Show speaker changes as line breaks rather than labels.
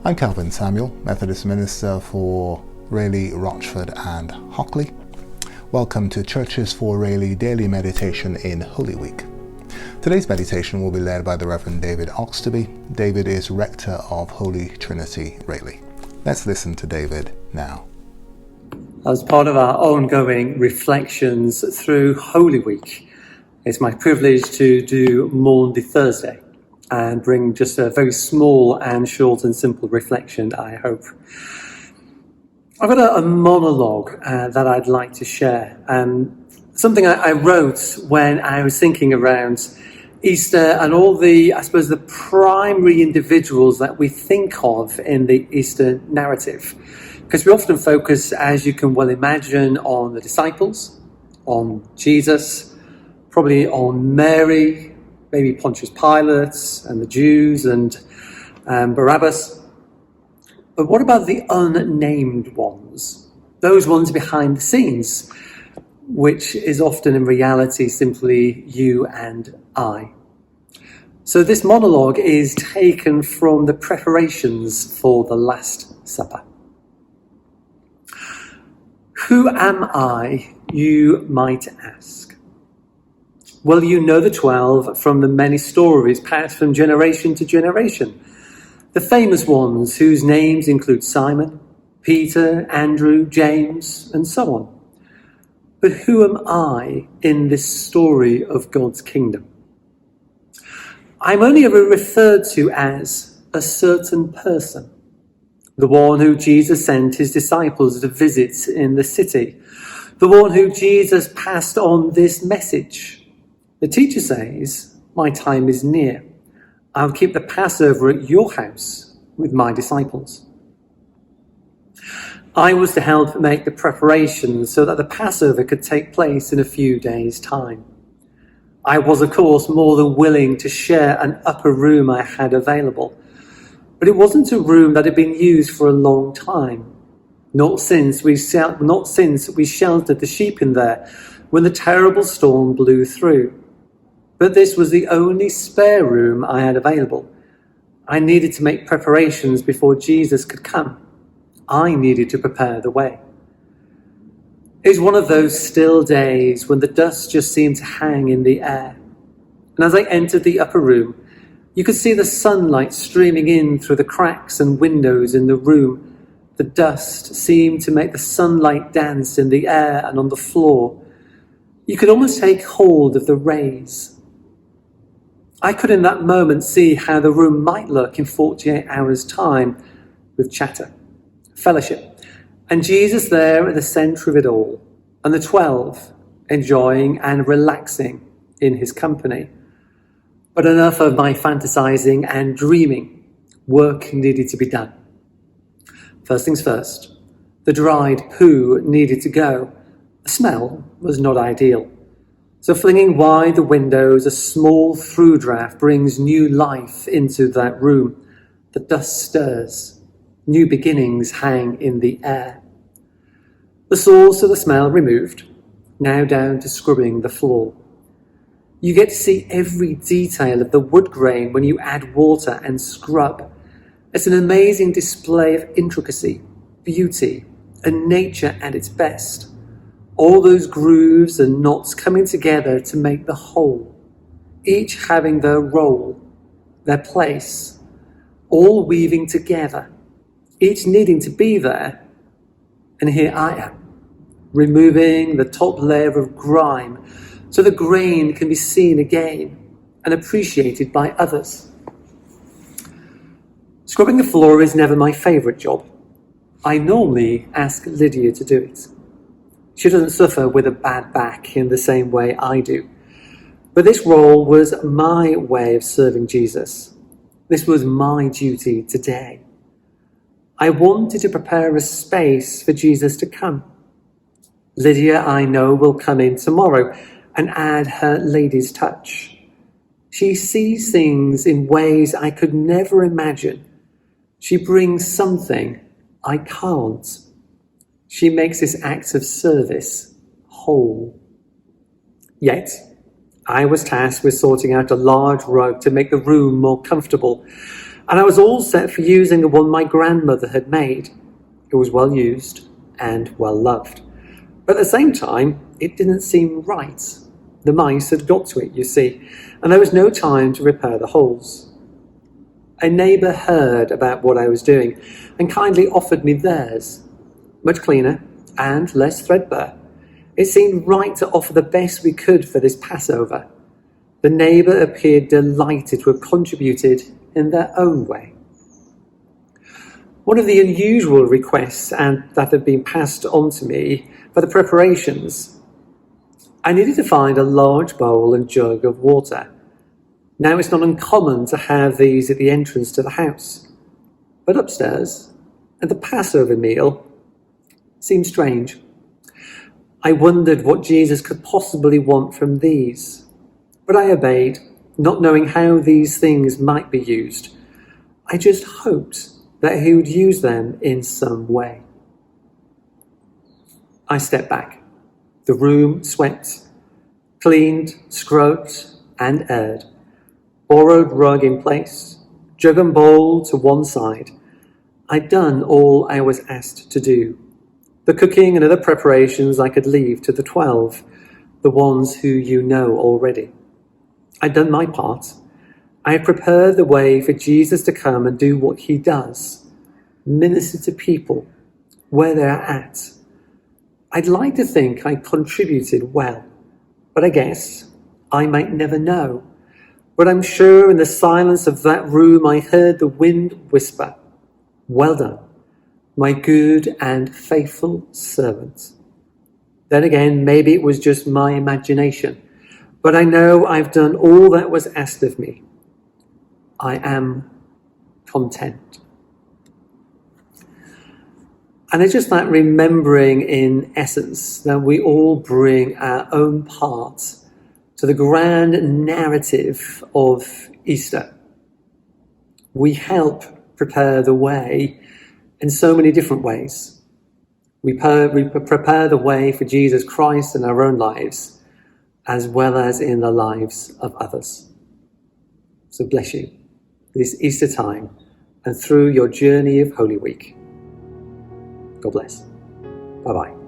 I'm Calvin Samuel, Methodist Minister for Rayleigh, Rochford and Hockley. Welcome to Churches for Rayleigh Daily Meditation in Holy Week. Today's meditation will be led by the Reverend David Oxtoby. David is Rector of Holy Trinity, Rayleigh. Let's listen to David now.
As part of our ongoing reflections through Holy Week, it's my privilege to do Maundy Thursday and bring just a very small and short and simple reflection, I hope. I've got a monologue that I'd like to share. Something I wrote when I was thinking around Easter and all the primary individuals that we think of in the Easter narrative. Because we often focus, as you can well imagine, on the disciples, on Jesus, probably on Mary, maybe Pontius Pilate and the Jews and Barabbas. But what about the unnamed ones? Those ones behind the scenes, which is often in reality simply you and I. So this monologue is taken from the preparations for the Last Supper. Who am I, you might ask? Well, you know the 12 from the many stories passed from generation to generation. The famous ones whose names include Simon, Peter, Andrew, James, and so on. But who am I in this story of God's kingdom? I'm only ever referred to as a certain person, the one who Jesus sent his disciples to visit in the city, the one who Jesus passed on this message. The teacher says, "My time is near. I'll keep the Passover at your house with my disciples." I was to help make the preparations so that the Passover could take place in a few days' time. I was, of course, more than willing to share an upper room I had available, but it wasn't a room that had been used for a long time, not since we sheltered the sheep in there when the terrible storm blew through. But this was the only spare room I had available. I needed to make preparations before Jesus could come. I needed to prepare the way. It was one of those still days when the dust just seemed to hang in the air. And as I entered the upper room, you could see the sunlight streaming in through the cracks and windows in the room. The dust seemed to make the sunlight dance in the air and on the floor. You could almost take hold of the rays. I could in that moment see how the room might look in 48 hours' time, with chatter, fellowship, and Jesus there at the centre of it all, and the 12 enjoying and relaxing in his company. But enough of my fantasising and dreaming. Work needed to be done. First things first, the dried poo needed to go. The smell was not ideal. So flinging wide the windows, a small through draft brings new life into that room. The dust stirs. New beginnings hang in the air. The source of the smell removed, now down to scrubbing the floor. You get to see every detail of the wood grain when you add water and scrub. It's an amazing display of intricacy, beauty, and nature at its best. All those grooves and knots coming together to make the whole, each having their role, their place, all weaving together, each needing to be there. And here I am, removing the top layer of grime so the grain can be seen again and appreciated by others. Scrubbing the floor is never my favourite job. I normally ask Lydia to do it. She doesn't suffer with a bad back in the same way I do. But this role was my way of serving Jesus. This was my duty today. I wanted to prepare a space for Jesus to come. Lydia, I know, will come in tomorrow and add her lady's touch. She sees things in ways I could never imagine. She brings something I can't. She makes this act of service whole. Yet, I was tasked with sorting out a large rug to make the room more comfortable, and I was all set for using the one my grandmother had made. It was well used and well loved, but at the same time, it didn't seem right. The mice had got to it, you see, and there was no time to repair the holes. A neighbour heard about what I was doing and kindly offered me theirs, much cleaner and less threadbare. It seemed right to offer the best we could for this Passover. The neighbour appeared delighted to have contributed in their own way. One of the unusual requests that had been passed on to me for the preparations, I needed to find a large bowl and jug of water. Now, it's not uncommon to have these at the entrance to the house, but upstairs, at the Passover meal, seemed strange. I wondered what Jesus could possibly want from these, but I obeyed, not knowing how these things might be used. I just hoped that he would use them in some way. I stepped back. The room swept, cleaned, scrubbed, and aired. Borrowed rug in place, jug and bowl to one side. I'd done all I was asked to do. The cooking and other preparations I could leave to the 12, the ones who you know already. I'd done my part. I had prepared the way for Jesus to come and do what he does, minister to people where they're at. I'd like to think I contributed well, but I guess I might never know. But I'm sure in the silence of that room I heard the wind whisper, "Well done, my good and faithful servant." Then again, maybe it was just my imagination, but I know I've done all that was asked of me. I am content. And it's just that remembering in essence that we all bring our own part to the grand narrative of Easter. We help prepare the way in so many different ways. We prepare the way for Jesus Christ in our own lives, as well as in the lives of others. So bless you this Easter time and through your journey of Holy Week. God bless. Bye-bye.